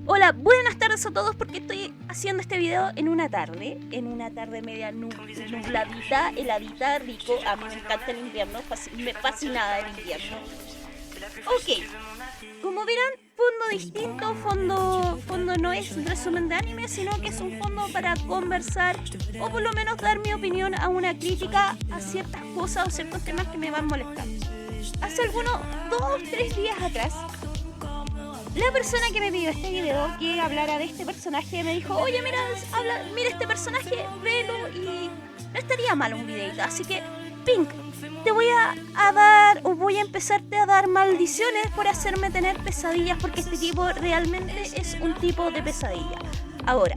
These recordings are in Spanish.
Hola, buenas tardes a todos porque estoy haciendo este video en una tarde media nubladita, heladita, rico. A mí me encanta el invierno, me fascina el invierno. Ok, como verán, fondo distinto, fondo no es un resumen de anime, sino que es un fondo para conversar o por lo menos dar mi opinión a una crítica a ciertas cosas o ciertos temas que me van molestando. Hace algunos 2-3 días atrás, la persona que me pidió este video que hablara de este personaje me dijo: oye, mira este personaje, velo y no estaría mal un videito. Así que, Pink, te voy voy a empezarte a dar maldiciones por hacerme tener pesadillas, porque este tipo realmente es un tipo de pesadilla. Ahora,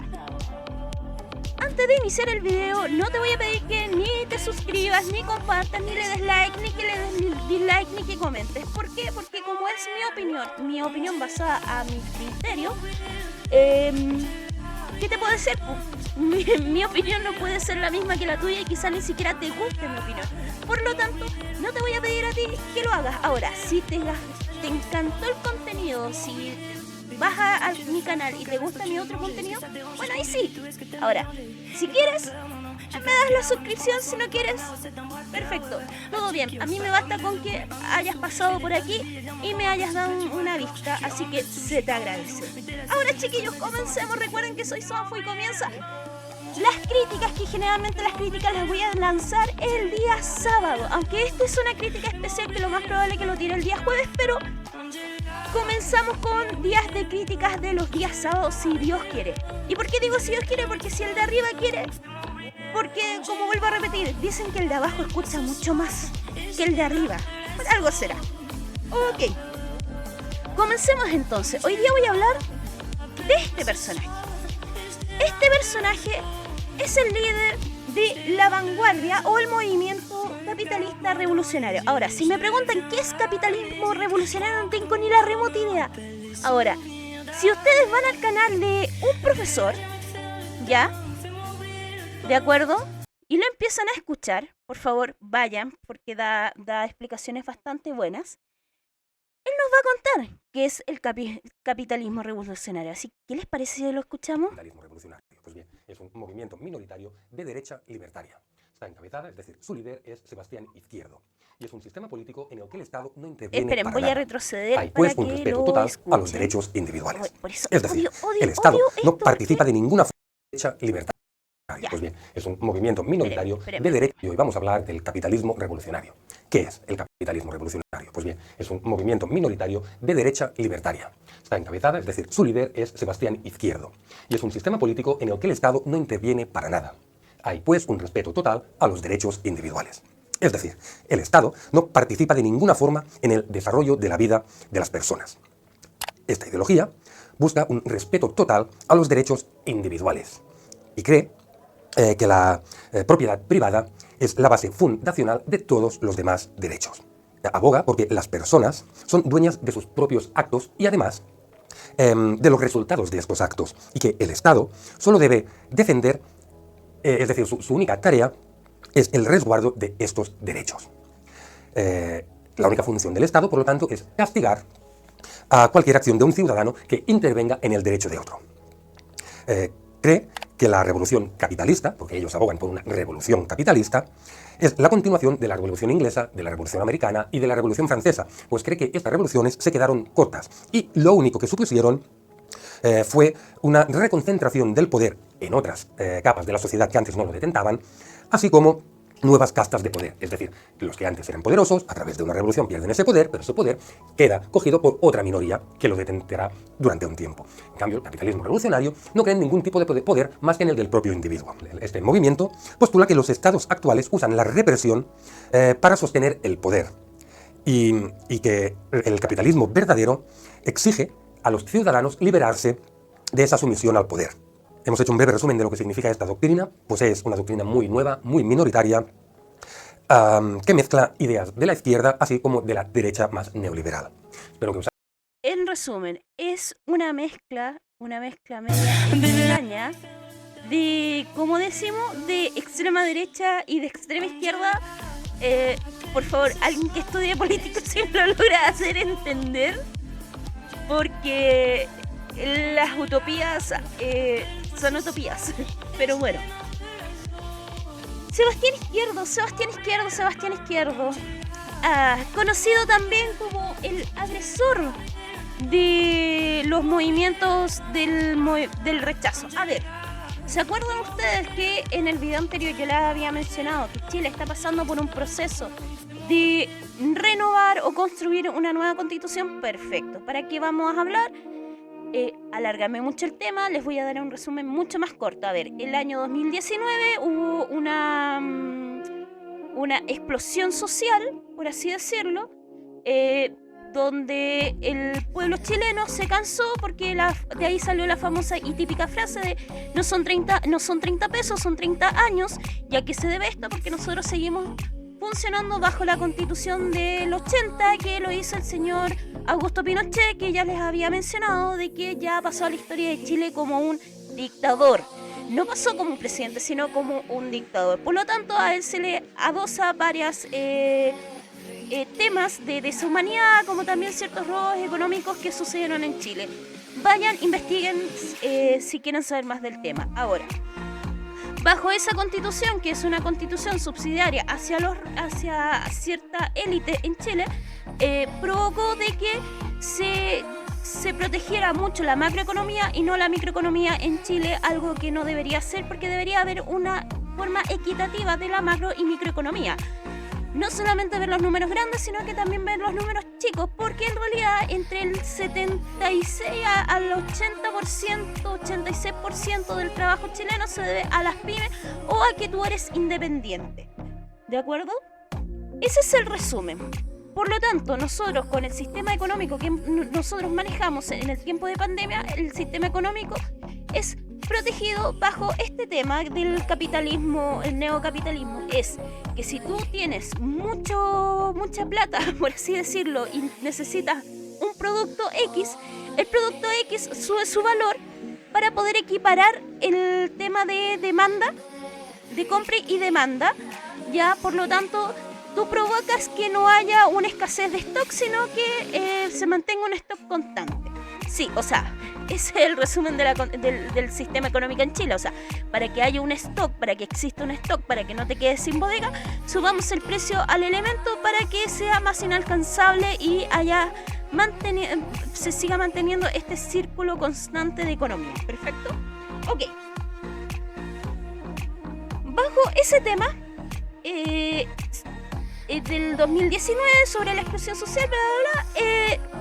antes de iniciar el video, no te voy a pedir que ni te suscribas, ni compartas, ni le des like, ni que le des dislike, ni que comentes. ¿Por qué? Porque como es mi opinión basada a mi criterio, ¿qué te puedo decir? Mi opinión no puede ser la misma que la tuya y quizá ni siquiera te guste mi opinión. Por lo tanto, no te voy a pedir a ti que lo hagas. Ahora, si te encantó el contenido, si vas a mi canal y te gusta mi otro contenido, bueno, ahí sí. Ahora, si quieres, me das la suscripción. Si no quieres, perfecto, todo bien. A mí me basta con que hayas pasado por aquí y me hayas dado una vista, así que se te agradece. Ahora, chiquillos, comencemos. Recuerden que soy Sonfu y comienza las críticas, que generalmente las críticas las voy a lanzar el día sábado, aunque esta es una crítica especial que lo más probable es que lo tire el día jueves, pero comenzamos con días de críticas de los días sábados, si Dios quiere. ¿Y por qué digo si Dios quiere? Porque si el de arriba quiere, porque, como vuelvo a repetir, dicen que el de abajo escucha mucho más que el de arriba. Pues algo será. Ok, comencemos entonces. Hoy día voy a hablar de este personaje. Este personaje es el líder de la vanguardia o el movimiento capitalista revolucionario. Ahora, si me preguntan qué es capitalismo revolucionario, no tengo ni la remota idea. Ahora, si ustedes van al canal de un profesor, ¿ya? ¿De acuerdo? Y lo empiezan a escuchar, por favor vayan, porque da explicaciones bastante buenas. Él nos va a contar qué es el capitalismo revolucionario. Así que, ¿qué les parece si lo escuchamos? Capitalismo revolucionario. Pues bien, es un movimiento minoritario de derecha libertaria. Está encabezada, es decir, su líder es Sebastián Izquierdo. Y es un sistema político en el que el Estado no interviene. Esperen, para voy nada. a retroceder. Hay pues para un que respeto lo total escuchen. a los derechos individuales. Por eso, es decir, odio el Estado no esto, participa porque de ninguna forma de derecha libertaria. Ya. Pues bien, es un movimiento minoritario Esperen. de derecha. Y hoy vamos a hablar del capitalismo revolucionario. ¿Qué es el capitalismo revolucionario? Pues bien, es un movimiento minoritario de derecha libertaria. Está encabezada, es decir, su líder es Sebastián Izquierdo. Y es un sistema político en el que el Estado no interviene para nada. Hay pues un respeto total a los derechos individuales. Es decir, el Estado no participa de ninguna forma en el desarrollo de la vida de las personas. Esta ideología busca un respeto total a los derechos individuales y cree que la propiedad privada es la base fundacional de todos los demás derechos. Aboga porque las personas son dueñas de sus propios actos y además de los resultados de estos actos, y que el Estado solo debe defender, es decir, su única tarea es el resguardo de estos derechos. La única función del Estado, por lo tanto, es castigar a cualquier acción de un ciudadano que intervenga en el derecho de otro. Cree que la revolución capitalista, porque ellos abogan por una revolución capitalista, es la continuación de la revolución inglesa, de la revolución americana y de la revolución francesa, pues cree que estas revoluciones se quedaron cortas y lo único que supusieron fue una reconcentración del poder en otras capas de la sociedad que antes no lo detentaban, así como nuevas castas de poder, es decir, los que antes eran poderosos, a través de una revolución pierden ese poder, pero ese poder queda cogido por otra minoría que lo detentará durante un tiempo. En cambio, el capitalismo revolucionario no cree en ningún tipo de poder más que en el del propio individuo. Este movimiento postula que los estados actuales usan la represión para sostener el poder y que el capitalismo verdadero exige a los ciudadanos liberarse de esa sumisión al poder. Hemos hecho un breve resumen de lo que significa esta doctrina, pues es una doctrina muy nueva, muy minoritaria, que mezcla ideas de la izquierda así como de la derecha más neoliberal. Espero que os... En resumen, es una mezcla media extraña de, como decimos, de extrema derecha y de extrema izquierda. Por favor, alguien que estudie política siempre lo logra hacer entender, porque las utopías son utopías. Pero bueno. Sebastián Izquierdo. Conocido también como el agresor de los movimientos del rechazo. A ver, ¿se acuerdan ustedes que en el video anterior yo les había mencionado que Chile está pasando por un proceso de renovar o construir una nueva constitución? Perfecto. ¿Para qué vamos a hablar? Alargarme mucho el tema, les voy a dar un resumen mucho más corto. A ver, el año 2019 hubo una explosión social, por así decirlo, donde el pueblo chileno se cansó porque de ahí salió la famosa y típica frase de no son 30 pesos, son 30 años. ¿Y a qué se debe esto? Porque nosotros seguimos funcionando bajo la Constitución del 80, que lo hizo el señor Augusto Pinochet, que ya les había mencionado, de que ya pasó a la historia de Chile como un dictador. No pasó como un presidente, sino como un dictador. Por lo tanto, a él se le adosa varias temas de deshumanidad, como también ciertos robos económicos que sucedieron en Chile. Vayan, investiguen si quieren saber más del tema. Ahora, bajo esa constitución, que es una constitución subsidiaria hacia cierta élite en Chile, provocó de que se protegiera mucho la macroeconomía y no la microeconomía en Chile, algo que no debería ser, porque debería haber una forma equitativa de la macro y microeconomía. No solamente ver los números grandes, sino que también ver los números chicos, porque en realidad entre el 76 al 80%, 86% del trabajo chileno se debe a las pymes o a que tú eres independiente. ¿De acuerdo? Ese es el resumen. Por lo tanto, nosotros con el sistema económico que nosotros manejamos en el tiempo de pandemia, el sistema económico es protegido bajo este tema del capitalismo, el neocapitalismo. Es que si tú tienes mucha plata, por así decirlo, y necesitas un producto X, el producto X sube su valor para poder equiparar el tema de demanda, de compra y demanda. Ya, por lo tanto, tú provocas que no haya una escasez de stock, sino que se mantenga un stock constante. Sí, o sea, ese es el resumen del sistema económico en Chile. O sea, para que haya un stock, para que exista un stock, para que no te quedes sin bodega, subamos el precio al elemento para que sea más inalcanzable y se siga manteniendo este círculo constante de economía. ¿Perfecto? Ok. Bajo ese tema del 2019 sobre la exclusión social,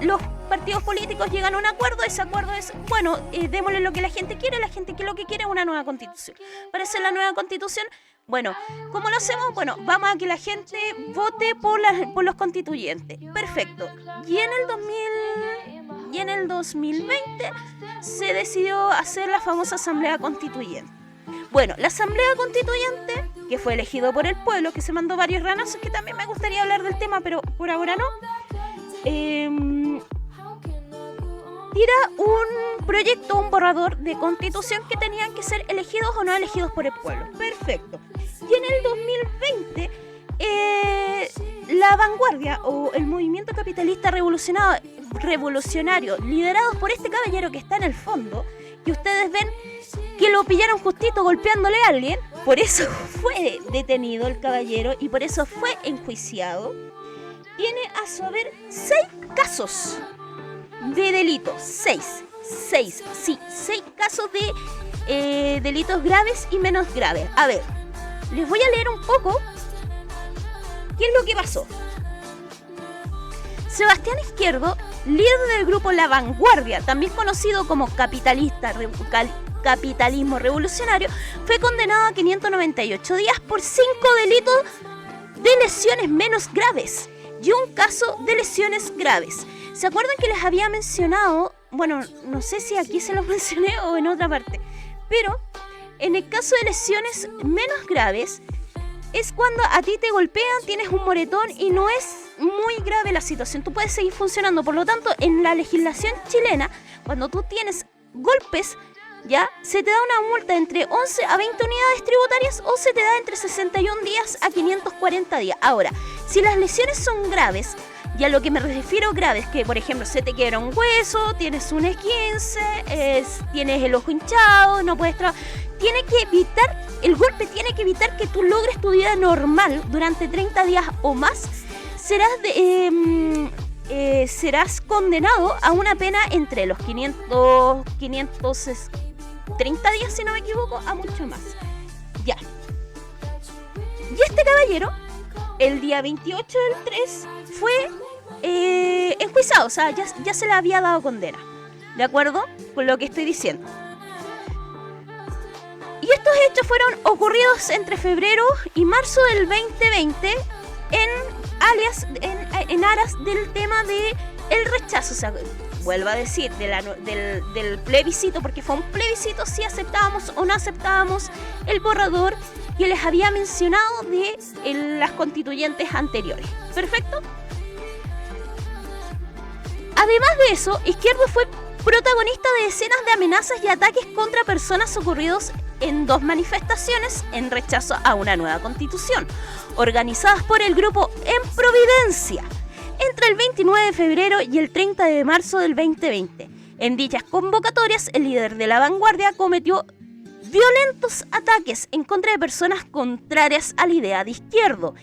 los partidos políticos llegan a un acuerdo. Ese acuerdo es, bueno, démosle lo que la gente quiere lo que quiere es una nueva constitución. Para hacer la nueva constitución, bueno, ¿cómo lo hacemos? Bueno, vamos a que la gente vote por los constituyentes. Perfecto. Y en el 2020 se decidió hacer la famosa Asamblea Constituyente. Bueno, la Asamblea Constituyente, que fue elegido por el pueblo, que se mandó varios ranazos, que también me gustaría hablar del tema, pero por ahora no, tira un proyecto, un borrador de constitución que tenían que ser elegidos o no elegidos por el pueblo. Perfecto. Y en el 2020, la vanguardia o el movimiento capitalista revolucionario, liderados por este caballero que está en el fondo, y ustedes ven que lo pillaron justito golpeándole a alguien, por eso fue detenido el caballero y por eso fue enjuiciado. Tiene a su haber 6 casos de delitos. 6 casos de delitos graves y menos graves. A ver, les voy a leer un poco qué es lo que pasó. Sebastián Izquierdo, líder del grupo La Vanguardia, también conocido como capitalismo revolucionario, fue condenado a 598 días por 5 delitos de lesiones menos graves y un caso de lesiones graves. ¿Se acuerdan que les había mencionado? Bueno, no sé si aquí se los mencioné o en otra parte, pero en el caso de lesiones menos graves es cuando a ti te golpean, tienes un moretón y no es muy grave la situación. Tú puedes seguir funcionando. Por lo tanto, en la legislación chilena, cuando tú tienes golpes, ya se te da una multa entre 11 a 20 unidades tributarias o se te da entre 61 días a 540 días. Ahora, si las lesiones son graves, Y a lo que me refiero grave es que, por ejemplo, se te quiebra un hueso, tienes un esguince, tienes el ojo hinchado, no puedes trabajar. El golpe tiene que evitar que tú logres tu vida normal durante 30 días o más. Serás condenado a una pena entre los 530 días, si no me equivoco, a mucho más. Ya. Y este caballero, el día 28 del 3, fue enjuiciado, o sea, ya se le había dado condena. ¿De acuerdo? Con lo que estoy diciendo. Y estos hechos fueron ocurridos entre febrero y marzo del 2020 en aras del tema de el rechazo. O sea, vuelvo a decir, del plebiscito, porque fue un plebiscito si aceptábamos o no aceptábamos el borrador que les había mencionado de las constituyentes anteriores. ¿Perfecto? Además de eso, Izquierdo fue protagonista de decenas de amenazas y ataques contra personas ocurridos en 2 manifestaciones en rechazo a una nueva constitución, organizadas por el grupo En Providencia, entre el 29 de febrero y el 30 de marzo del 2020. En dichas convocatorias, el líder de la vanguardia cometió violentos ataques en contra de personas contrarias a la idea de Izquierdo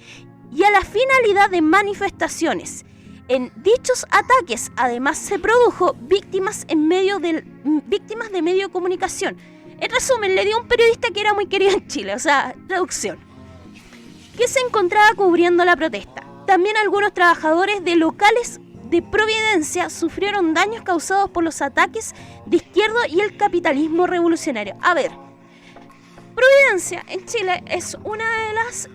y a la finalidad de manifestaciones. En dichos ataques, además, se produjo víctimas de medio de comunicación. En resumen, le dio un periodista que era muy querido en Chile, o sea, traducción, que se encontraba cubriendo la protesta. También algunos trabajadores de locales de Providencia sufrieron daños causados por los ataques de Izquierdo y el capitalismo revolucionario. A ver, Providencia en Chile es una de las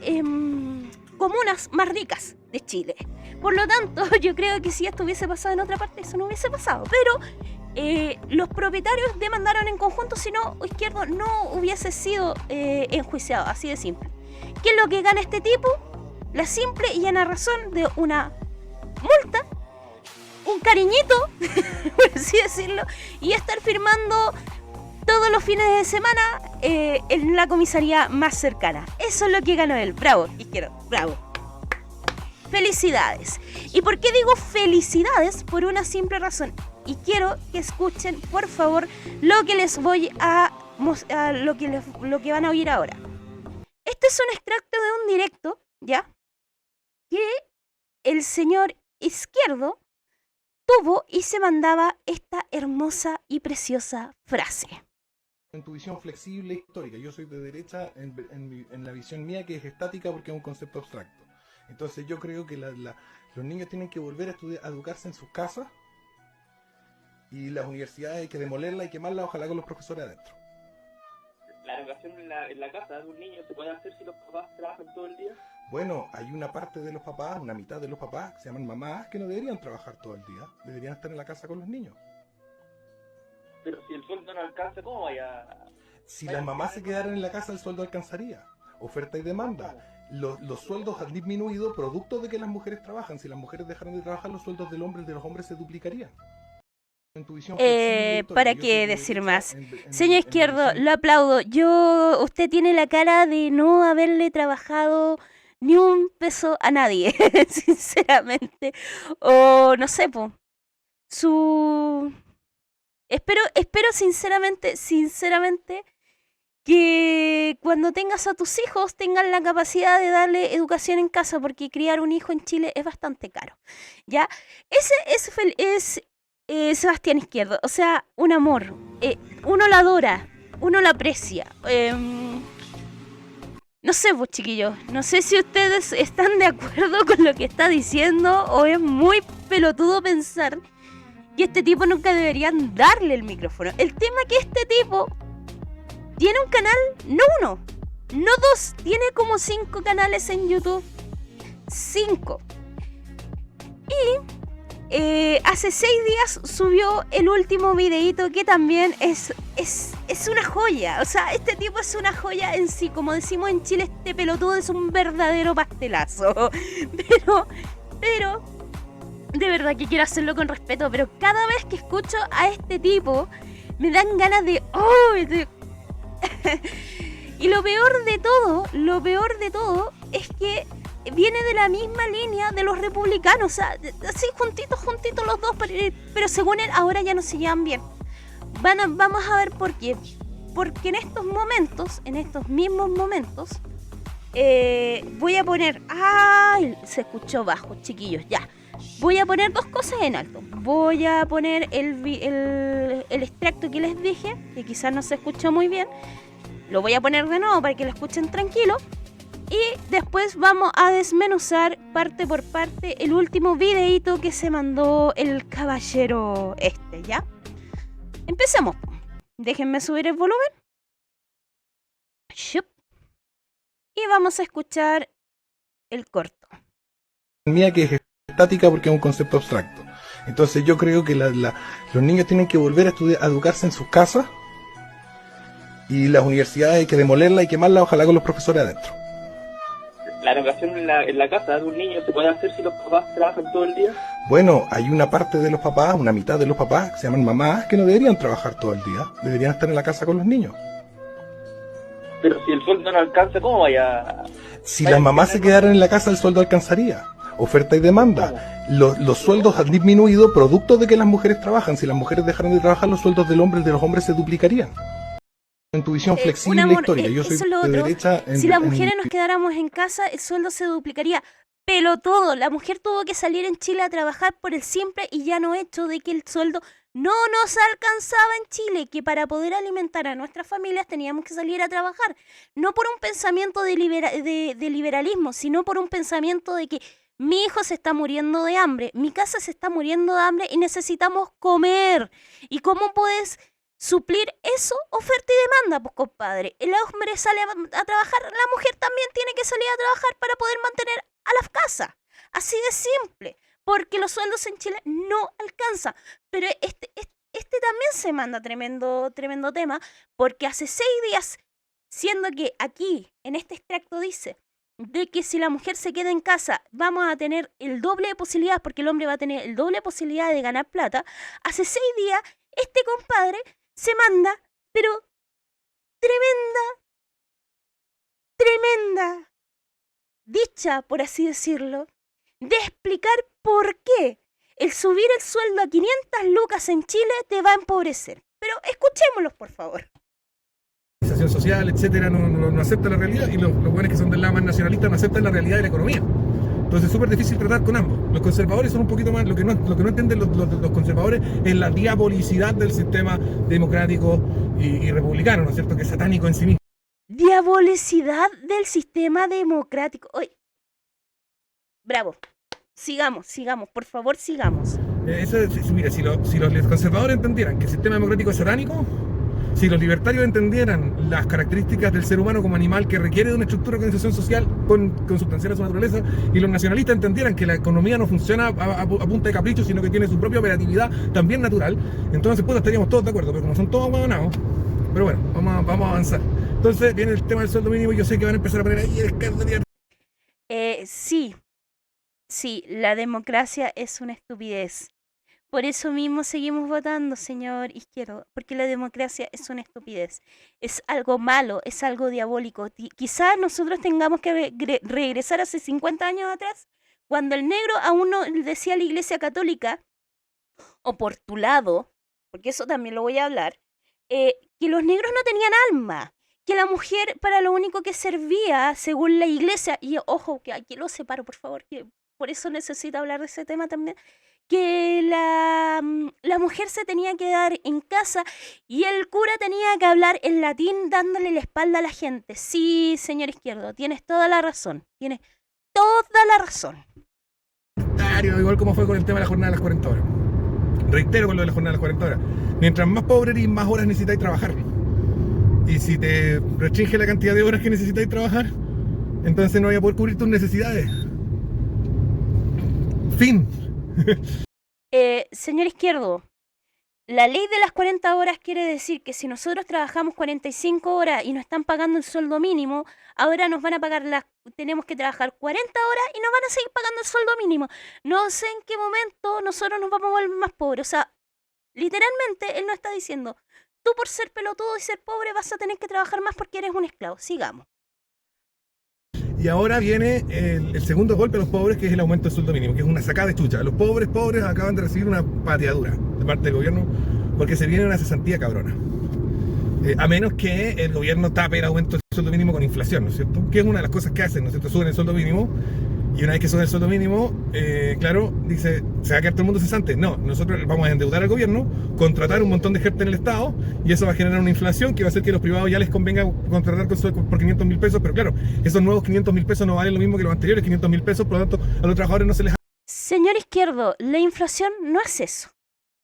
comunas más ricas de Chile. Por lo tanto, yo creo que si esto hubiese pasado en otra parte, eso no hubiese pasado. Pero los propietarios demandaron en conjunto, si no, Izquierdo no hubiese sido enjuiciado, así de simple. ¿Qué es lo que gana este tipo? La simple y llana razón de una multa, un cariñito, por así decirlo, y estar firmando todos los fines de semana en la comisaría más cercana. Eso es lo que ganó él. Bravo, Izquierdo, bravo. Felicidades. ¿Y por qué digo felicidades? Por una simple razón. Y quiero que escuchen, por favor, lo que les voy a lo que van a oír ahora. Este es un extracto de un directo, ¿ya? Que el señor Izquierdo tuvo y se mandaba esta hermosa y preciosa frase. En tu visión flexible e histórica, yo soy de derecha en la visión mía, que es estática porque es un concepto abstracto. Entonces yo creo que los niños tienen que volver a estudiar, a educarse en sus casas, y las universidades hay que demolerlas y quemarlas, ojalá con los profesores adentro. ¿La educación en la casa de un niño se puede hacer si los papás trabajan todo el día? Bueno, hay una parte de los papás, una mitad de los papás, que se llaman mamás, que no deberían trabajar todo el día, deberían estar en la casa con los niños. Pero si el sueldo no alcanza, ¿cómo vaya? Si las mamás se quedaran en la casa, el sueldo alcanzaría. Oferta y demanda. Los sueldos han disminuido producto de que las mujeres trabajan. Si las mujeres dejaran de trabajar, los sueldos de los hombres se duplicarían. ¿Para qué decir más? Señor Izquierdo, lo aplaudo. Usted tiene la cara de no haberle trabajado ni un peso a nadie, sinceramente. O no sé, Espero sinceramente que cuando tengas a tus hijos tengan la capacidad de darle educación en casa, porque criar un hijo en Chile es bastante caro. ¿Ya? Ese es Sebastián Izquierdo, o sea, un amor. Uno lo adora, uno lo aprecia. No sé, chiquillos, no sé si ustedes están de acuerdo con lo que está diciendo o es muy pelotudo pensar que este tipo nunca deberían darle el micrófono. El tema es que este tipo tiene un canal, no uno, no dos, tiene como 5 canales en YouTube. 5. Y hace 6 días subió el último videíto, que también es una joya. O sea, este tipo es una joya en sí. Como decimos en Chile, este pelotudo es un verdadero pastelazo. Pero de verdad que quiero hacerlo con respeto, pero cada vez que escucho a este tipo me dan ganas de... Y lo peor de todo es que viene de la misma línea de los republicanos, o sea, así juntitos los dos, pero según él ahora ya no se llevan bien. Vamos a ver por qué. Porque en estos mismos momentos, voy a poner... ¡Ay! Se escuchó bajo, chiquillos, ya. Voy a poner dos cosas en alto. Voy a poner el extracto que les dije, que quizás no se escuchó muy bien. Lo voy a poner de nuevo para que lo escuchen tranquilo. Y después vamos a desmenuzar parte por parte el último videíto que se mandó el caballero ¿ya? Empecemos. Déjenme subir el volumen. Shup. Y vamos a escuchar el corto. Mía que es estática porque es un concepto abstracto. Entonces yo creo que los niños tienen que volver a estudiar, a educarse en sus casas, y las universidades hay que demolerlas y quemarlas, ojalá con los profesores adentro. La educación en la casa de un niño se puede hacer si los papás trabajan todo el día. Bueno, hay una parte de los papás, una mitad de los papás, que se llaman mamás, que no deberían trabajar todo el día, deberían estar en la casa con los niños. Pero si el sueldo no alcanza, ¿cómo vaya? Si las mamás se quedaran en la casa, el sueldo alcanzaría. Oferta y demanda. Los sueldos han disminuido producto de que las mujeres trabajan. Si las mujeres dejaran de trabajar, los sueldos de los hombres se duplicarían. En tu visión flexible histórica, yo soy de derecha. Si las mujeres nos quedáramos en casa, el sueldo se duplicaría. Pero todo, la mujer tuvo que salir en Chile a trabajar por el simple y llano hecho de que el sueldo no nos alcanzaba en Chile, que para poder alimentar a nuestras familias teníamos que salir a trabajar. No por un pensamiento de liberalismo, sino por un pensamiento de que mi hijo se está muriendo de hambre, mi casa se está muriendo de hambre y necesitamos comer. ¿Y cómo puedes suplir eso? Oferta y demanda, pues compadre. El hombre sale a trabajar, la mujer también tiene que salir a trabajar para poder mantener a la casa. Así de simple. Porque los sueldos en Chile no alcanzan. Pero este también se manda tremendo tema, porque hace 6 días, siendo que aquí, en este extracto dice de que si la mujer se queda en casa vamos a tener el doble de posibilidades, porque el hombre va a tener el doble de posibilidades de ganar plata, hace 6 días este compadre se manda, pero tremenda dicha, por así decirlo, de explicar por qué el subir el sueldo a 500 lucas en Chile te va a empobrecer. Pero escuchémoslos, por favor. Social, etcétera, no acepta la realidad, y los buenos que son del lado más nacionalista no aceptan la realidad de la economía. Entonces es súper difícil tratar con ambos. Los conservadores son un poquito más, lo que no entienden los conservadores es la diabolicidad del sistema democrático y republicano, ¿no es cierto?, que es satánico en sí mismo. Diabolicidad del sistema democrático. Oye, bravo. Sigamos, por favor, sigamos. Mira, si los conservadores entendieran que el sistema democrático es satánico, si los libertarios entendieran las características del ser humano como animal que requiere de una estructura de organización social consubstancial a su naturaleza, y los nacionalistas entendieran que la economía no funciona a punta de capricho, sino que tiene su propia operatividad también natural, entonces pues estaríamos todos de acuerdo, pero como son todos aguadonados, pero bueno, vamos a avanzar. Entonces viene el tema del sueldo mínimo, y yo sé que van a empezar a poner ahí el escándalo. Sí, la democracia es una estupidez. Por eso mismo seguimos votando, señor Izquierdo, porque la democracia es una estupidez. Es algo malo, es algo diabólico. Quizás nosotros tengamos que regresar hace 50 años atrás, cuando el negro aún no decía la Iglesia Católica, o por tu lado, porque eso también lo voy a hablar, que los negros no tenían alma, que la mujer para lo único que servía, según la Iglesia, y ojo, que aquí lo separo, por favor, que por eso necesito hablar de ese tema también, que la mujer se tenía que quedar en casa y el cura tenía que hablar en latín dándole la espalda a la gente. Sí, señor Izquierdo, tienes toda la razón. Tienes toda la razón. Igual como fue con el tema de la jornada de las 40 horas. Reitero con lo de la jornada de las 40 horas. Mientras más pobre eres, más horas necesitáis trabajar. Y si te restringe la cantidad de horas que necesitáis trabajar, entonces no voy a poder cubrir tus necesidades. Fin. Señor Izquierdo, la ley de las 40 horas quiere decir que si nosotros trabajamos 45 horas y nos están pagando el sueldo mínimo, ahora nos van a pagar tenemos que trabajar 40 horas y nos van a seguir pagando el sueldo mínimo. No sé en qué momento nosotros nos vamos a volver más pobres. O sea, literalmente él nos está diciendo, tú por ser pelotudo y ser pobre vas a tener que trabajar más porque eres un esclavo. Sigamos. Y ahora viene el segundo golpe a los pobres, que es el aumento del sueldo mínimo, que es una sacada de chucha. Los pobres acaban de recibir una pateadura de parte del gobierno porque se viene una cesantía cabrona. A menos que el gobierno tape el aumento del sueldo mínimo con inflación, ¿no es cierto? Que es una de las cosas que hacen, ¿no es cierto? Suben el sueldo mínimo y una vez que sube el sueldo mínimo, claro, dice, ¿se va a quedar todo el mundo cesante? No, nosotros vamos a endeudar al gobierno, contratar un montón de gente en el Estado y eso va a generar una inflación que va a hacer que a los privados ya les convenga contratar por 500.000 pesos, pero claro, esos nuevos 500.000 pesos no valen lo mismo que los anteriores 500.000 pesos, por lo tanto a los trabajadores no se les... Señor Izquierdo, la inflación no es eso.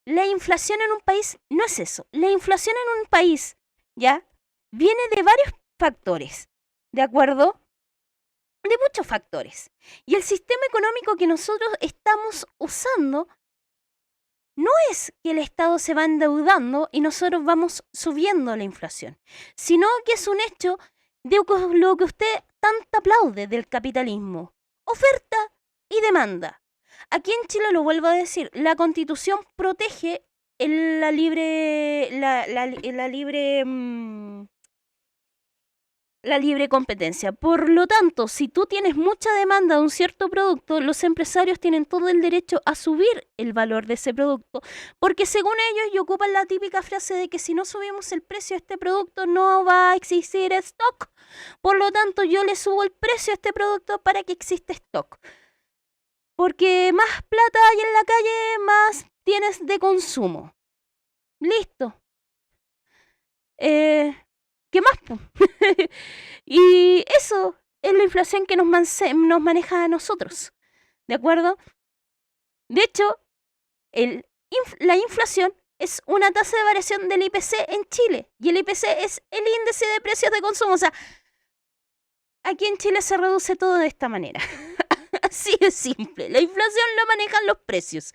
La inflación en un país no es eso. La inflación en un país, ¿ya? Viene de varios factores, ¿de acuerdo? De muchos factores. Y el sistema económico que nosotros estamos usando no es que el Estado se va endeudando y nosotros vamos subiendo la inflación, sino que es un hecho de lo que usted tanto aplaude del capitalismo. Oferta y demanda. Aquí en Chile, lo vuelvo a decir, la Constitución protege la libre competencia. Por lo tanto, si tú tienes mucha demanda de un cierto producto, los empresarios tienen todo el derecho a subir el valor de ese producto, porque según ellos, y ocupan la típica frase de que si no subimos el precio de este producto no va a existir stock. Por lo tanto, yo le subo el precio a este producto para que exista stock. Porque más plata hay en la calle, más tienes de consumo. Listo. ¿Qué más? Y eso es la inflación que nos maneja a nosotros. ¿De acuerdo? De hecho, la inflación es una tasa de variación del IPC en Chile. Y el IPC es el índice de precios de consumo. O sea, aquí en Chile se reduce todo de esta manera. Así de simple. La inflación lo manejan los precios.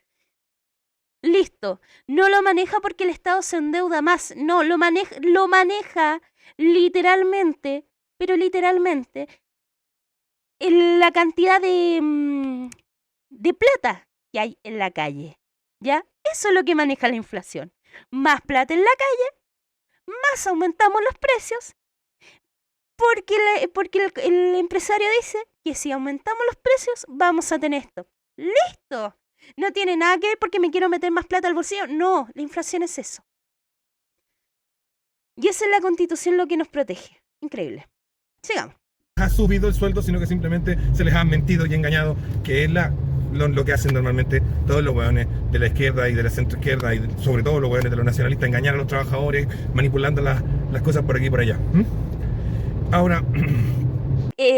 Listo. No lo maneja porque el Estado se endeuda más. No, lo maneja literalmente, pero literalmente, la cantidad de plata que hay en la calle. ¿Ya? Eso es lo que maneja la inflación. Más plata en la calle, más aumentamos los precios, porque el empresario dice que si aumentamos los precios vamos a tener esto. ¡Listo! No tiene nada que ver porque me quiero meter más plata al bolsillo. No, la inflación es eso. Y esa es la Constitución lo que nos protege. Increíble. Sigamos. Ha subido el sueldo, sino que simplemente se les ha mentido y engañado, que es lo que hacen normalmente todos los hueones de la izquierda y de la centroizquierda y sobre todo los hueones de los nacionalistas, engañar a los trabajadores, manipulando las cosas por aquí y por allá. Ahora...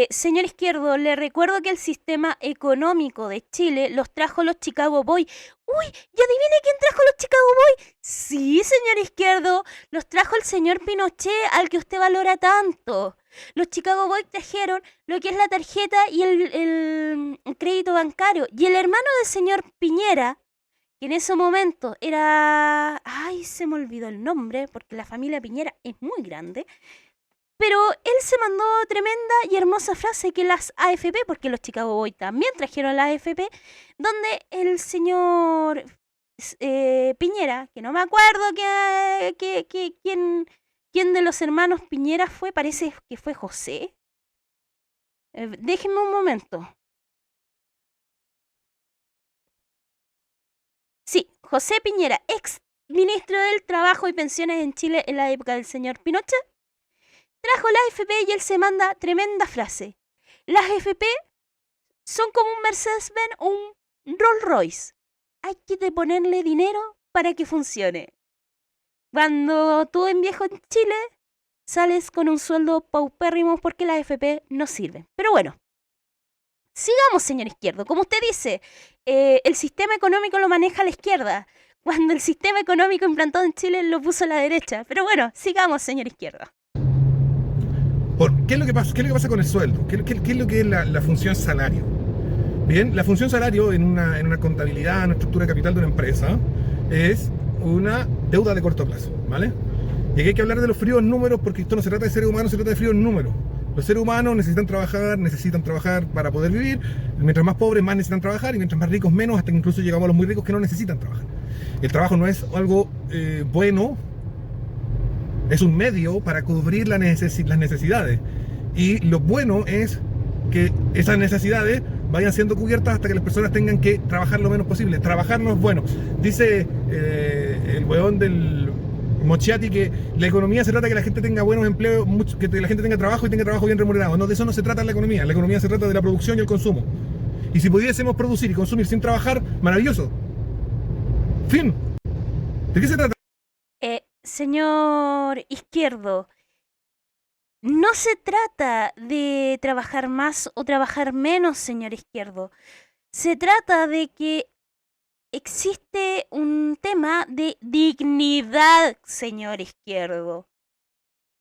señor Izquierdo, le recuerdo que el sistema económico de Chile los trajo los Chicago Boys. ¡Uy! ¿Y adivine quién trajo los Chicago Boys? Sí, señor Izquierdo, los trajo el señor Pinochet, al que usted valora tanto. Los Chicago Boys trajeron lo que es la tarjeta y el crédito bancario. Y el hermano del señor Piñera, que en ese momento era... Ay, se me olvidó el nombre, porque la familia Piñera es muy grande. Pero él se mandó tremenda y hermosa frase que las AFP, porque los Chicago Boys también trajeron las AFP, donde el señor Piñera, que no me acuerdo quién de los hermanos Piñera fue, parece que fue José. Déjenme un momento. Sí, José Piñera, ex ministro del Trabajo y Pensiones en Chile en la época del señor Pinochet. Trajo la AFP y él se manda tremenda frase. Las AFP son como un Mercedes-Benz o un Rolls-Royce. Hay que ponerle dinero para que funcione. Cuando tú en viejo en Chile sales con un sueldo paupérrimo porque las AFP no sirven. Pero bueno, sigamos, señor Izquierdo. Como usted dice, el sistema económico lo maneja la izquierda, cuando el sistema económico implantado en Chile lo puso la derecha. Pero bueno, sigamos, señor Izquierdo. ¿Qué es lo que pasa con el sueldo? ¿Qué es lo que es la función salario? Bien, la función salario en una contabilidad, en una estructura de capital de una empresa, es una deuda de corto plazo, ¿vale? Y aquí hay que hablar de los fríos números, porque esto no se trata de seres humanos, se trata de fríos números. Los seres humanos necesitan trabajar para poder vivir. Mientras más pobres, más necesitan trabajar, y mientras más ricos, menos, hasta que incluso llegamos a los muy ricos que no necesitan trabajar. El trabajo no es algo bueno. Es un medio para cubrir las necesidades. Y lo bueno es que esas necesidades vayan siendo cubiertas hasta que las personas tengan que trabajar lo menos posible. Trabajar no es bueno. Dice el weón del Mochiati que la economía se trata de que la gente tenga buenos empleos, que la gente tenga trabajo y tenga trabajo bien remunerado. No, de eso no se trata la economía. La economía se trata de la producción y el consumo. Y si pudiésemos producir y consumir sin trabajar, maravilloso. Fin. ¿De qué se trata? Señor Izquierdo, no se trata de trabajar más o trabajar menos, señor Izquierdo. Se trata de que existe un tema de dignidad, señor Izquierdo.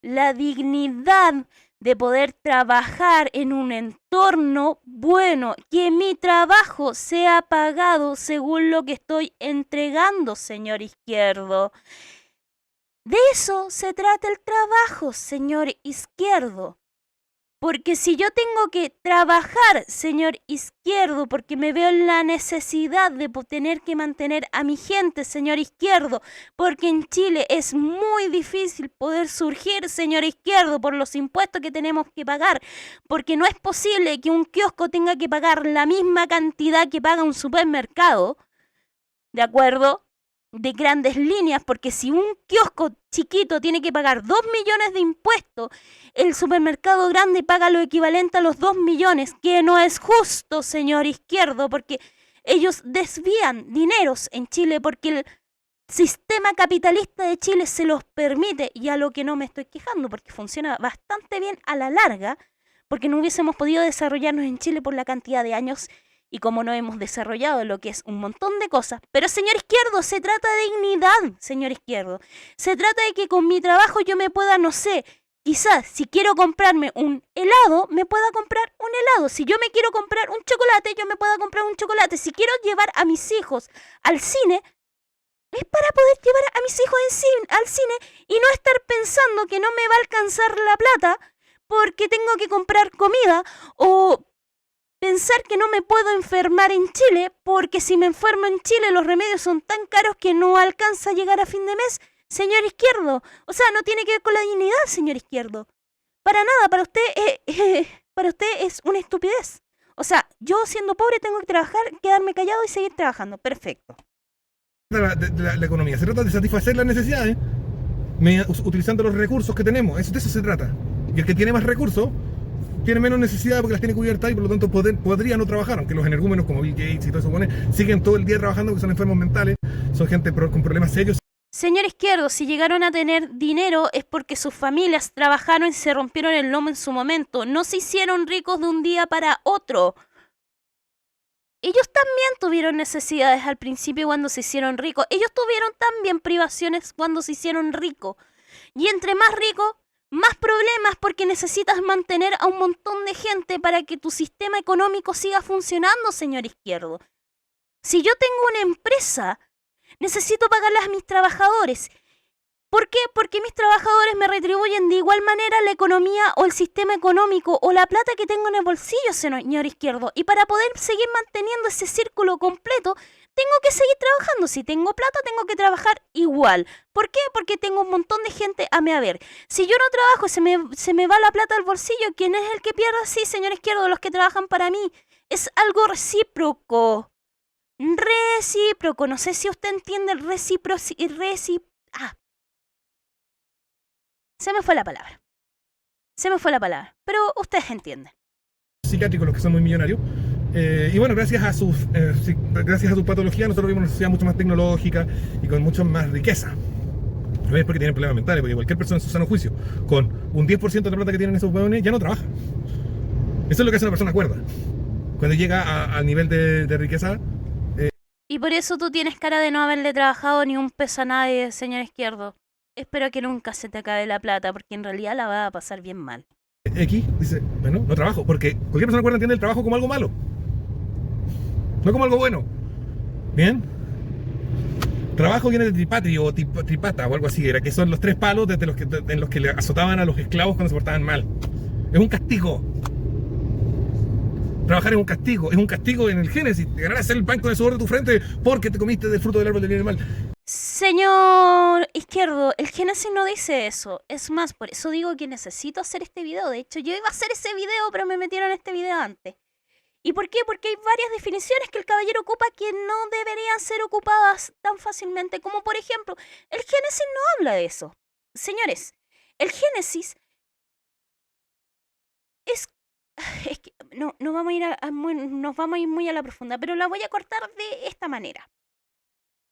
La dignidad de poder trabajar en un entorno bueno, que mi trabajo sea pagado según lo que estoy entregando, señor Izquierdo. De eso se trata el trabajo, señor Izquierdo. Porque si yo tengo que trabajar, señor Izquierdo, porque me veo en la necesidad de tener que mantener a mi gente, señor Izquierdo, porque en Chile es muy difícil poder surgir, señor Izquierdo, por los impuestos que tenemos que pagar, porque no es posible que un kiosco tenga que pagar la misma cantidad que paga un supermercado, ¿de acuerdo?, de grandes líneas, porque si un kiosco chiquito tiene que pagar 2 millones de impuestos, el supermercado grande paga lo equivalente a los 2 millones, que no es justo, señor Izquierdo, porque ellos desvían dineros en Chile, porque el sistema capitalista de Chile se los permite, y a lo que no me estoy quejando, porque funciona bastante bien a la larga, porque no hubiésemos podido desarrollarnos en Chile por la cantidad de años y como no hemos desarrollado lo que es un montón de cosas. Pero, señor Izquierdo, se trata de dignidad, señor Izquierdo. Se trata de que con mi trabajo yo me pueda, no sé, quizás si quiero comprarme un helado, me pueda comprar un helado. Si yo me quiero comprar un chocolate, yo me pueda comprar un chocolate. Si quiero llevar a mis hijos al cine, es para poder llevar a mis hijos al cine y no estar pensando que no me va a alcanzar la plata porque tengo que comprar comida, o pensar que no me puedo enfermar en Chile, porque si me enfermo en Chile los remedios son tan caros que no alcanza a llegar a fin de mes, señor Izquierdo. O sea, no tiene que ver con la dignidad, señor Izquierdo. Para nada, para usted es una estupidez. O sea, yo siendo pobre tengo que trabajar, quedarme callado y seguir trabajando. Perfecto. La economía se trata de satisfacer las necesidades utilizando los recursos que tenemos. De eso se trata. Y el que tiene más recursos tiene menos necesidad porque las tiene cubiertas y por lo tanto podría no trabajar, aunque los energúmenos como Bill Gates y todo eso siguen todo el día trabajando porque son enfermos mentales, son gente con problemas serios. Señor Izquierdo, si llegaron a tener dinero es porque sus familias trabajaron y se rompieron el lomo en su momento, no se hicieron ricos de un día para otro. Ellos también tuvieron necesidades al principio cuando se hicieron ricos, ellos tuvieron también privaciones cuando se hicieron ricos, y entre más ricos, más problemas, porque necesitas mantener a un montón de gente para que tu sistema económico siga funcionando, señor Izquierdo. Si yo tengo una empresa, necesito pagarle a mis trabajadores. ¿Por qué? Porque mis trabajadores me retribuyen de igual manera la economía o el sistema económico o la plata que tengo en el bolsillo, señor Izquierdo. Y para poder seguir manteniendo ese círculo completo, tengo que seguir trabajando. Si tengo plata, tengo que trabajar igual. ¿Por qué? Porque tengo un montón de gente a mi haber. Si yo no trabajo y se me va la plata al bolsillo, ¿quién es el que pierde? Sí, señor Izquierdo, los que trabajan para mí. Es algo recíproco. Recíproco. No sé si usted entiende el se me fue la palabra. Pero ustedes entienden. Psiquiátricos, los que son muy millonarios. Y bueno, gracias a su patología, nosotros vivimos una sociedad mucho más tecnológica y con mucho más riqueza. No es porque tienen problemas mentales, porque cualquier persona en su sano juicio, con un 10% de la plata que tienen esos huevones, ya no trabaja. Eso es lo que hace una persona cuerda. Cuando llega al nivel de riqueza. Y por eso tú tienes cara de no haberle trabajado ni un peso a nadie, señor Izquierdo. Espero que nunca se te acabe la plata, porque en realidad la va a pasar bien mal. X dice, bueno, no trabajo, porque cualquier persona cuerda entiende el trabajo como algo malo, no como algo bueno. Bien, trabajo viene de tripatrio o tripata o algo así, era que son los 3 palos en los que le azotaban a los esclavos cuando se portaban mal. Es un castigo. Trabajar es un castigo en el Génesis. Te ganarás el pan con el sudor de tu frente porque te comiste del fruto del árbol del bien y del mal. Señor Izquierdo, el Génesis no dice eso. Es más, por eso digo que necesito hacer este video. De hecho, yo iba a hacer ese video, pero me metieron este video antes. ¿Y por qué? Porque hay varias definiciones que el caballero ocupa que no deberían ser ocupadas tan fácilmente, como por ejemplo, el Génesis no habla de eso. Señores, el Génesis es que no vamos a ir nos vamos a ir muy a la profunda, pero la voy a cortar de esta manera.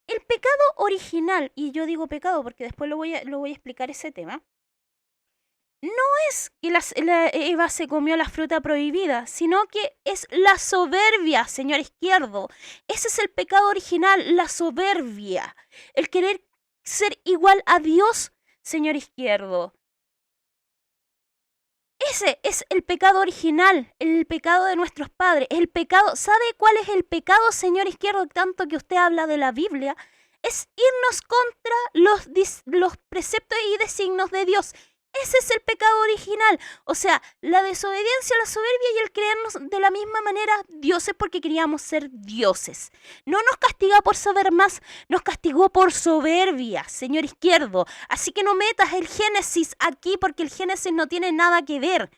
El pecado original, y yo digo pecado porque después lo voy a explicar ese tema, no es que Eva se comió la fruta prohibida, sino que es la soberbia, señor Izquierdo. Ese es el pecado original, la soberbia. El querer ser igual a Dios, señor Izquierdo. Ese es el pecado original, el pecado de nuestros padres. El pecado, ¿sabe cuál es el pecado, señor Izquierdo? Tanto que usted habla de la Biblia, es irnos contra los preceptos y designios de Dios. Ese es el pecado original. O sea, la desobediencia, la soberbia y el creernos de la misma manera dioses porque queríamos ser dioses. No nos castiga por saber más, nos castigó por soberbia, señor Izquierdo. Así que no metas el Génesis aquí porque el Génesis no tiene nada que ver.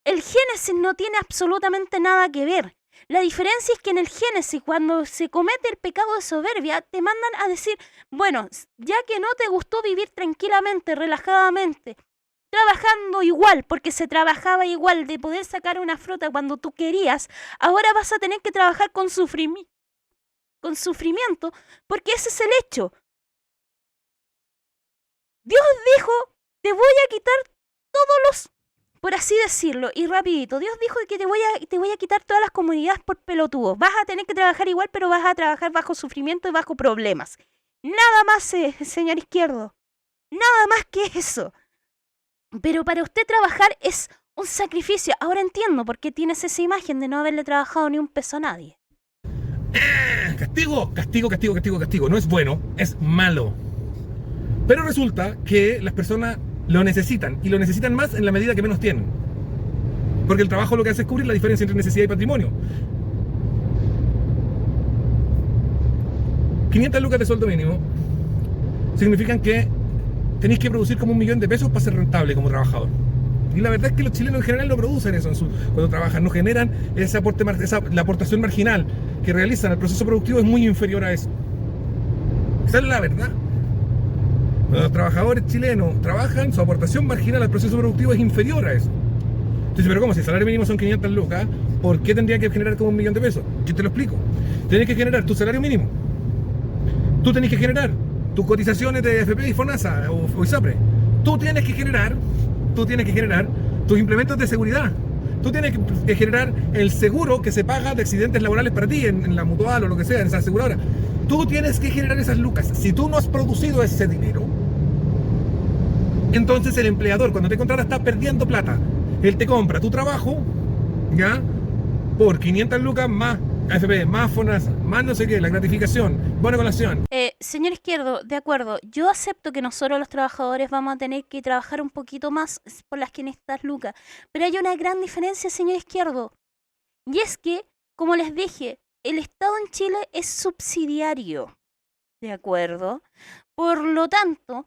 El Génesis no tiene absolutamente nada que ver. La diferencia es que en el Génesis, cuando se comete el pecado de soberbia, te mandan a decir, bueno, ya que no te gustó vivir tranquilamente, relajadamente, trabajando igual, porque se trabajaba igual, de poder sacar una fruta cuando tú querías, ahora vas a tener que trabajar con sufrimiento, porque ese es el hecho. Dios dijo, te voy a quitar todos los... Por así decirlo, y rapidito, Dios dijo que te voy a quitar todas las comodidades por pelotudo. Vas a tener que trabajar igual, pero vas a trabajar bajo sufrimiento y bajo problemas. Nada más, señor Izquierdo. Nada más que eso. Pero para usted trabajar es un sacrificio. Ahora entiendo por qué tienes esa imagen de no haberle trabajado ni un peso a nadie. Castigo. No es bueno, es malo. Pero resulta que las personas lo necesitan, y lo necesitan más en la medida que menos tienen. Porque el trabajo lo que hace es cubrir la diferencia entre necesidad y patrimonio. 500 lucas de sueldo mínimo significan que tenéis que producir como 1 millón de pesos para ser rentable como trabajador. Y la verdad es que los chilenos en general no producen eso cuando trabajan, no generan la aportación marginal que realizan al proceso productivo es muy inferior a eso. Esa es la verdad. Cuando los trabajadores chilenos trabajan, su aportación marginal al proceso productivo es inferior a eso. Entonces, pero ¿cómo? Si el salario mínimo son 500 lucas, ¿por qué tendría que generar como 1 millón de pesos? Yo te lo explico. Tienes que generar tu salario mínimo. Tú tienes que generar tus cotizaciones de FP y FONASA o ISAPRE. Tú tienes que generar tus implementos de seguridad. Tú tienes que generar el seguro que se paga de accidentes laborales para ti en la mutual o lo que sea, en esa aseguradora. Tú tienes que generar esas lucas. Si tú no has producido ese dinero, entonces el empleador cuando te contrata está perdiendo plata. Él te compra tu trabajo, ¿ya? Por 500 lucas más AFP, más FONASA, más no sé qué, la gratificación, buena colación. Señor Izquierdo, de acuerdo, yo acepto que nosotros los trabajadores vamos a tener que trabajar un poquito más por las 500 lucas, pero hay una gran diferencia, señor Izquierdo, y es que, como les dije, el Estado en Chile es subsidiario, ¿de acuerdo? Por lo tanto,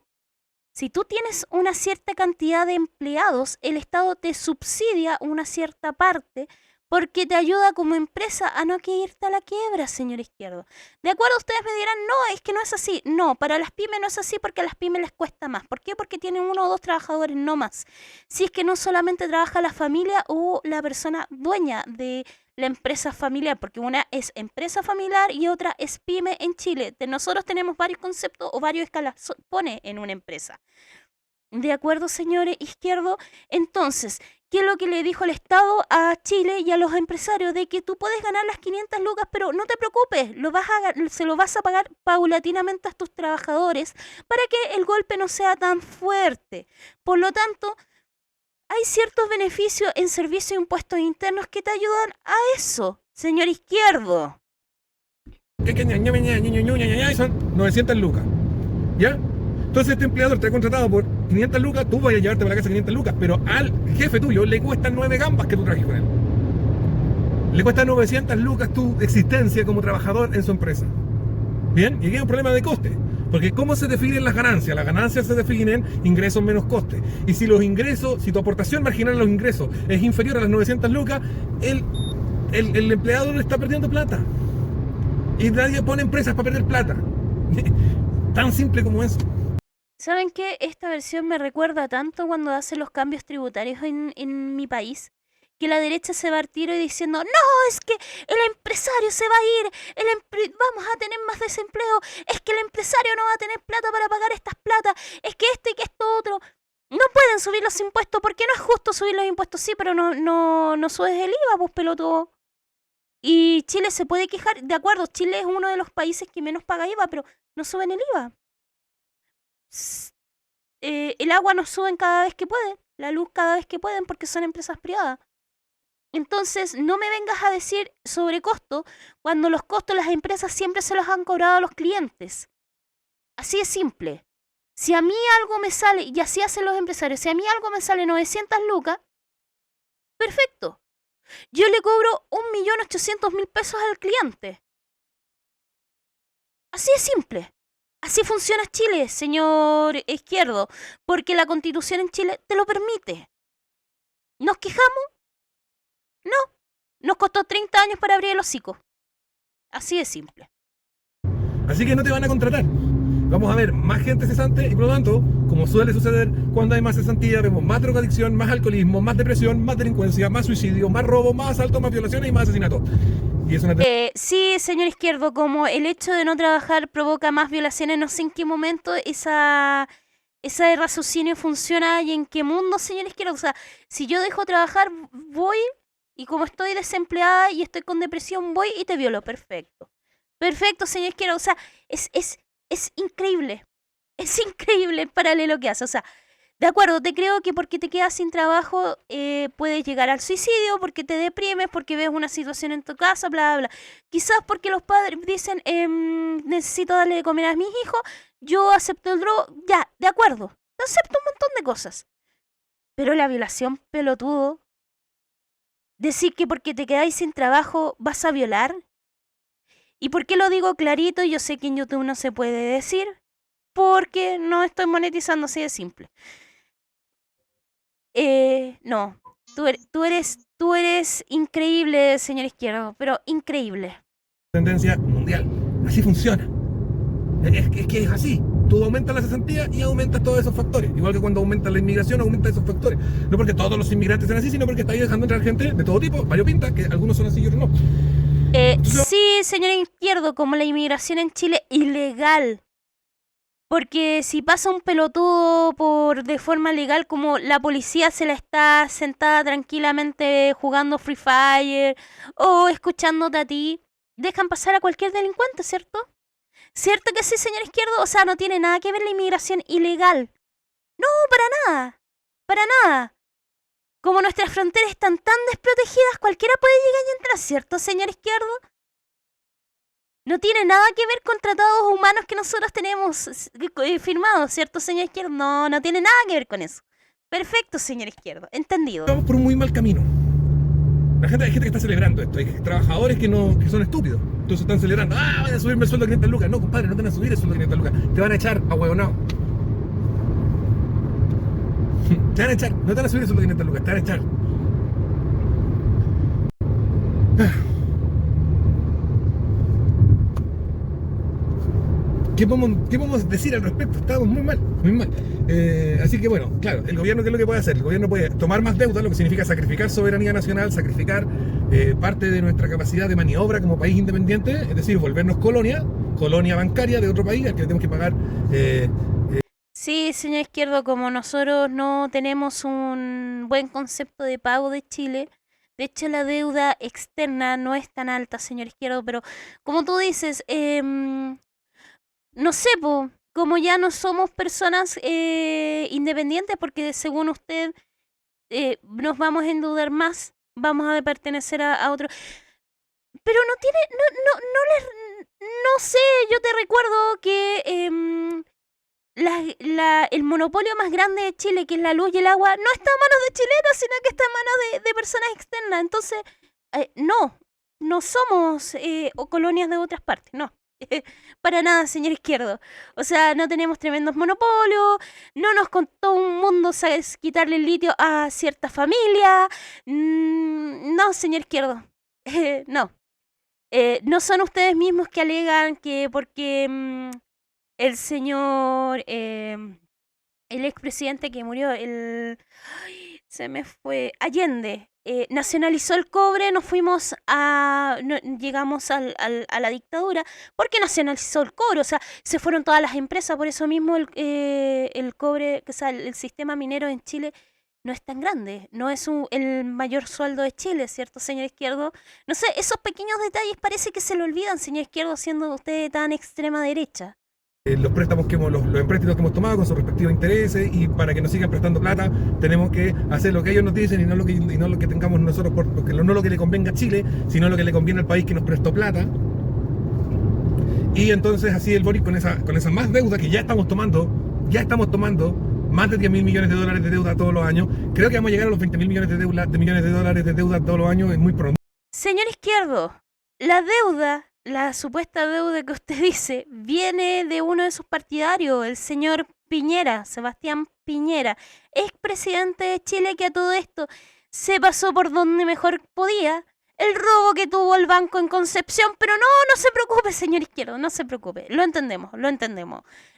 si tú tienes una cierta cantidad de empleados, el Estado te subsidia una cierta parte porque te ayuda como empresa a no que irte a la quiebra, señor Izquierdo. De acuerdo, ustedes me dirán, no, es que no es así. No, para las pymes no es así porque a las pymes les cuesta más. ¿Por qué? Porque tienen 1 o 2 trabajadores, no más. Si es que no solamente trabaja la familia o la persona dueña de la empresa familiar, porque una es empresa familiar y otra es pyme en Chile. Nosotros tenemos varios conceptos o varios escalas, pone en una empresa. ¿De acuerdo, señor Izquierdo? Entonces, ¿qué es lo que le dijo el Estado a Chile y a los empresarios? De que tú puedes ganar las 500 lucas, pero no te preocupes, se lo vas a pagar paulatinamente a tus trabajadores para que el golpe no sea tan fuerte. Por lo tanto, hay ciertos beneficios en servicios de impuestos internos que te ayudan a eso, señor Izquierdo. Son 900 lucas, ¿ya? Entonces este empleador te ha contratado por 500 lucas, tú vas a llevarte para la casa 500 lucas, pero al jefe tuyo le cuestan 9 gambas que tú trabajes con él. Le cuesta 900 lucas tu existencia como trabajador en su empresa. Bien, y aquí hay un problema de coste. Porque ¿cómo se definen las ganancias? Las ganancias se definen ingresos menos costes. Y si los ingresos, si tu aportación marginal a los ingresos es inferior a las 900 lucas, el empleado no está perdiendo plata. Y nadie pone empresas para perder plata. Tan simple como eso. ¿Saben qué? Esta versión me recuerda tanto cuando hacen los cambios tributarios en mi país, que la derecha se va al tiro y diciendo, no, es que el empresario se va a ir, vamos a tener más desempleo, es que el empresario no va a tener plata para pagar estas platas, es que esto y que esto otro. No pueden subir los impuestos porque no es justo subir los impuestos, sí, pero no subes el IVA, pues pelotudo. Y Chile se puede quejar, de acuerdo, Chile es uno de los países que menos paga IVA, pero no suben el IVA. El agua nos suben cada vez que pueden, la luz cada vez que pueden porque son empresas privadas. Entonces, no me vengas a decir sobrecosto cuando los costos las empresas siempre se los han cobrado a los clientes. Así de simple. Si a mí algo me sale, y así hacen los empresarios, si a mí algo me sale 900 lucas, perfecto. Yo le cobro 1.800.000 pesos al cliente. Así de simple. Así funciona Chile, señor Izquierdo, porque la Constitución en Chile te lo permite. ¿Nos quejamos? No. Nos costó 30 años para abrir el hocico. Así de simple. Así que no te van a contratar. Vamos a ver más gente cesante y por lo tanto, como suele suceder cuando hay más cesantía, vemos más drogadicción, más alcoholismo, más depresión, más delincuencia, más suicidio, más robo, más asalto, más violaciones y más asesinatos. Y es una sí, señor Izquierdo, como el hecho de no trabajar provoca más violaciones, no sé en qué momento esa raciocinio funciona y en qué mundo, señor Izquierdo. O sea, si yo dejo trabajar, voy y como estoy desempleada y estoy con depresión, voy y te violo. Perfecto. Perfecto, señor Izquierdo. O sea, es increíble. Es increíble el paralelo que hace. O sea, de acuerdo, te creo que porque te quedas sin trabajo puedes llegar al suicidio, porque te deprimes, porque ves una situación en tu casa, bla, bla, bla. Quizás porque los padres dicen, necesito darle de comer a mis hijos, yo acepto el drogo. Ya, de acuerdo. Acepto un montón de cosas. Pero la violación, pelotudo. Decir que porque te quedáis sin trabajo vas a violar. ¿Y por qué lo digo clarito? Yo sé que en YouTube no se puede decir. Porque no estoy monetizando, así de simple. No. Tú eres increíble, señor Izquierdo. Pero increíble. tendencia mundial. Así funciona. Es que es así. Tú aumentas la cesantía y aumentas todos esos factores. Igual que cuando aumenta la inmigración, aumenta esos factores. No porque todos los inmigrantes sean así, sino porque estáis dejando entrar gente de todo tipo, variopinta, que algunos son así y otros no. Sí, señor Izquierdo, como la inmigración en Chile ilegal. Porque si pasa un pelotudo de forma legal, como la policía se la está sentada tranquilamente jugando Free Fire o escuchándote a ti, dejan pasar a cualquier delincuente, ¿cierto? ¿Cierto que sí, señor Izquierdo? O sea, no tiene nada que ver la inmigración ilegal. No, para nada. Para nada. Como nuestras fronteras están tan desprotegidas, cualquiera puede llegar y entrar, ¿cierto, señor Izquierdo? No tiene nada que ver con tratados humanos que nosotros tenemos firmados, ¿cierto, señor Izquierdo? No tiene nada que ver con eso. Perfecto, señor Izquierdo. Entendido. Vamos por un muy mal camino. Hay gente que está celebrando esto. Hay trabajadores que son estúpidos. Entonces están celebrando. ¡Ah, voy a subirme el sueldo a 500 lucas! No, compadre, no te van a subir el sueldo a 500 lucas. Te van a echar a huevonao. Te van a echar. No te van a subir el sueldo a 500 lucas. Te van a echar. ¿Qué podemos decir al respecto? Estamos muy mal, muy mal. Así que bueno, claro, el gobierno, ¿qué es lo que puede hacer? El gobierno puede tomar más deuda, lo que significa sacrificar soberanía nacional, sacrificar parte de nuestra capacidad de maniobra como país independiente, es decir, volvernos colonia bancaria de otro país al que tenemos que pagar. Sí, señor Izquierdo, como nosotros no tenemos un buen concepto de pago de Chile, de hecho la deuda externa no es tan alta, señor Izquierdo, pero como tú dices, no sé, como ya no somos personas independientes, porque según usted nos vamos a endeudar más, vamos a pertenecer a otro. Pero no tiene, no sé, yo te recuerdo que el monopolio más grande de Chile, que es la luz y el agua, no está a manos de chilenos, sino que está a manos de personas externas. Entonces, no somos colonias de otras partes, no. Para nada, señor Izquierdo. O sea, no tenemos tremendos monopolios, no nos contó un mundo, ¿sabes?, quitarle el litio a cierta familia. No, señor Izquierdo. No. No son ustedes mismos que alegan que porque el señor, el expresidente que murió, se me fue, Allende, nacionalizó el cobre, llegamos a la dictadura, porque nacionalizó el cobre, o sea, se fueron todas las empresas, por eso mismo el cobre, o sea, el sistema minero en Chile no es tan grande, no es el mayor sueldo de Chile, ¿cierto, señor Izquierdo? No sé, esos pequeños detalles parece que se le olvidan, señor Izquierdo, siendo usted tan extrema derecha. Los préstamos los empréstitos que hemos tomado con sus respectivos intereses, y para que nos sigan prestando plata tenemos que hacer lo que ellos nos dicen y no lo que tengamos nosotros, no lo que le convenga a Chile, sino lo que le conviene al país que nos prestó plata. Y entonces así el Boric con esa más deuda que ya estamos tomando más de 10.000 millones de dólares de deuda todos los años. Creo que vamos a llegar a los 20.000 millones de dólares de deuda todos los años, es muy pronto. Señor Izquierdo, la supuesta deuda que usted dice, viene de uno de sus partidarios, el señor Piñera, Sebastián Piñera, expresidente de Chile, que a todo esto se pasó por donde mejor podía. El robo que tuvo el banco en Concepción, pero no se preocupe, señor Izquierdo, no se preocupe, lo entendemos.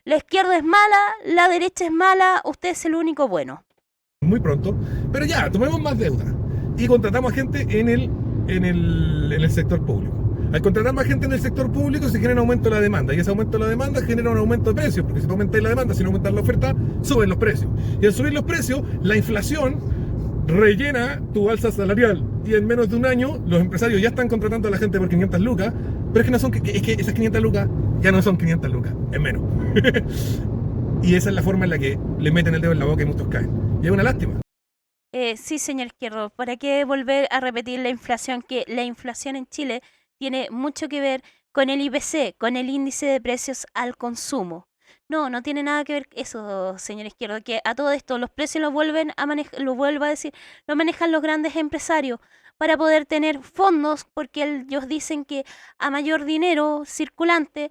La izquierda es mala, la derecha es mala, usted es el único bueno. Muy pronto, pero ya, tomemos más deuda y contratamos a gente en el sector público. Al contratar más gente en el sector público se genera un aumento de la demanda, y ese aumento de la demanda genera un aumento de precios, porque si tú aumentas la demanda, si no aumentas la oferta, suben los precios. Y al subir los precios, la inflación rellena tu alza salarial, y en menos de un año los empresarios ya están contratando a la gente por 500 lucas, pero es que esas 500 lucas ya no son 500 lucas, es menos. Y esa es la forma en la que le meten el dedo en la boca y muchos caen. Y es una lástima. Sí, señor Izquierdo, ¿para qué volver a repetir la inflación? Que la inflación en Chile tiene mucho que ver con el IPC, con el índice de precios al consumo. No tiene nada que ver eso, señor Izquierdo, que a todo esto los precios los vuelven a manejar, lo vuelvo a decir, lo manejan los grandes empresarios para poder tener fondos, porque ellos dicen que a mayor dinero circulante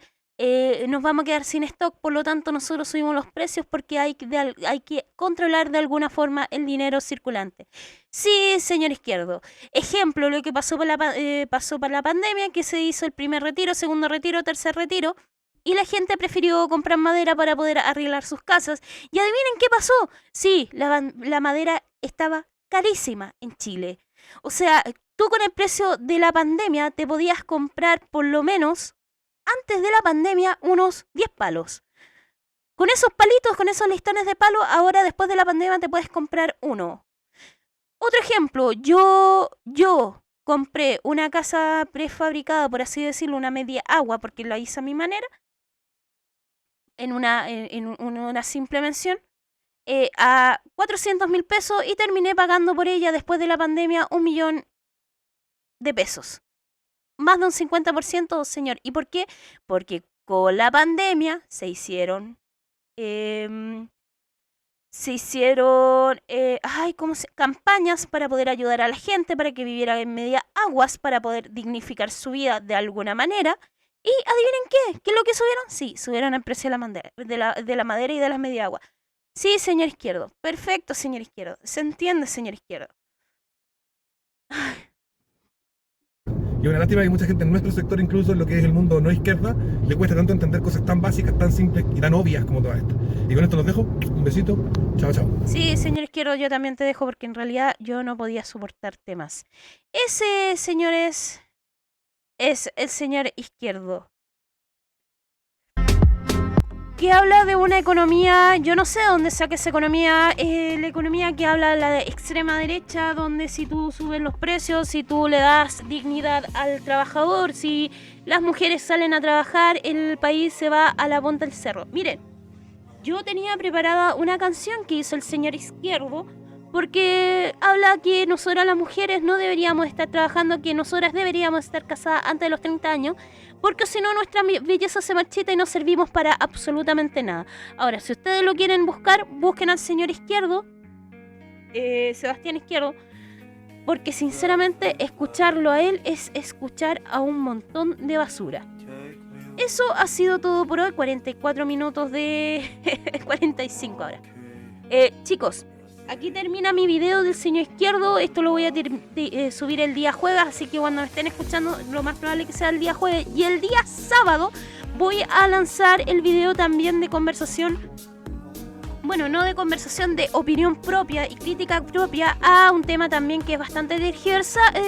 nos vamos a quedar sin stock, por lo tanto nosotros subimos los precios porque hay que controlar de alguna forma el dinero circulante. Sí, señor Izquierdo. Ejemplo, lo que pasó para la pandemia, que se hizo el primer retiro, segundo retiro, tercer retiro, y la gente prefirió comprar madera para poder arreglar sus casas. Y adivinen qué pasó. Sí, la madera estaba carísima en Chile. O sea, tú con el precio de la pandemia te podías comprar por lo menos, antes de la pandemia, unos 10 palos. Con esos palitos, con esos listones de palo, ahora después de la pandemia te puedes comprar uno. Otro ejemplo, yo compré una casa prefabricada, por así decirlo, una media agua, porque lo hice a mi manera, en una simple mención, a 400.000 pesos, y terminé pagando por ella después de la pandemia 1.000.000 de pesos. Más de un 50%, señor. ¿Y por qué? Porque con la pandemia se hicieron campañas para poder ayudar a la gente, para que viviera en media aguas, para poder dignificar su vida de alguna manera. Y adivinen qué, ¿qué es lo que subieron? Sí, subieron el precio de la madera y de las media aguas. Sí, señor Izquierdo. Perfecto, señor Izquierdo. Se entiende, señor Izquierdo. Y una lástima que mucha gente en nuestro sector, incluso en lo que es el mundo no izquierda, le cuesta tanto entender cosas tan básicas, tan simples y tan obvias como todas estas. Y con esto los dejo. Un besito. Chao, chao. Sí, señor Izquierdo, yo también te dejo, porque en realidad yo no podía soportarte más. Ese, señores, es el señor Izquierdo, que habla de una economía, yo no sé de dónde saca esa economía, la economía que habla de la extrema derecha, donde si tú subes los precios, si tú le das dignidad al trabajador, si las mujeres salen a trabajar, el país se va a la punta del cerro. Miren, yo tenía preparada una canción que hizo el señor Izquierdo, porque habla que nosotras las mujeres no deberíamos estar trabajando, que nosotras deberíamos estar casadas antes de los 30 años, porque si no nuestra belleza se marchita y no servimos para absolutamente nada. Ahora, si ustedes lo quieren buscar, busquen al señor Izquierdo, Sebastián Izquierdo, porque sinceramente escucharlo a él es escuchar a un montón de basura. eso ha sido todo por hoy. 44 minutos de 45 ahora. Chicos, aquí termina mi video del señor izquierdo. Esto lo voy a subir el día jueves, así que cuando me estén escuchando, lo más probable que sea el día jueves. Y el día sábado voy a lanzar el video también de conversación. Bueno, no de conversación, de opinión propia y crítica propia a un tema también que es bastante tergiversado,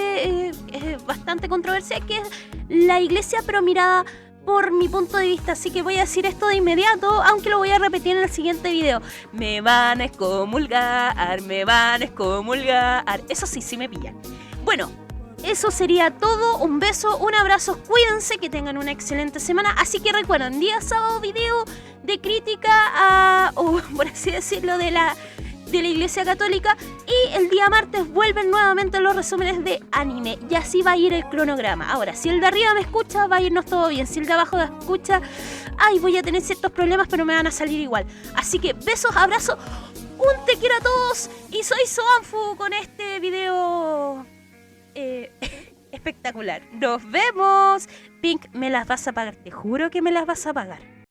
bastante controversial, que es la iglesia, pero mirada por mi punto de vista. Así que voy a decir esto de inmediato, aunque lo voy a repetir en el siguiente video. Me van a excomulgar, me van a excomulgar. Eso sí me pillan. Bueno, eso sería todo. Un beso, un abrazo, cuídense, que tengan una excelente semana. Así que recuerden, día sábado video de crítica o por así decirlo, de la Iglesia Católica, y el día martes vuelven nuevamente los resúmenes de anime, y así va a ir el cronograma. Ahora, si el de arriba me escucha, va a irnos todo bien. Si el de abajo me escucha, voy a tener ciertos problemas, pero me van a salir igual. Así que besos, abrazos, un te quiero a todos, y soy Soanfu con este video espectacular. Nos vemos. Pink, me las vas a pagar, te juro que me las vas a pagar.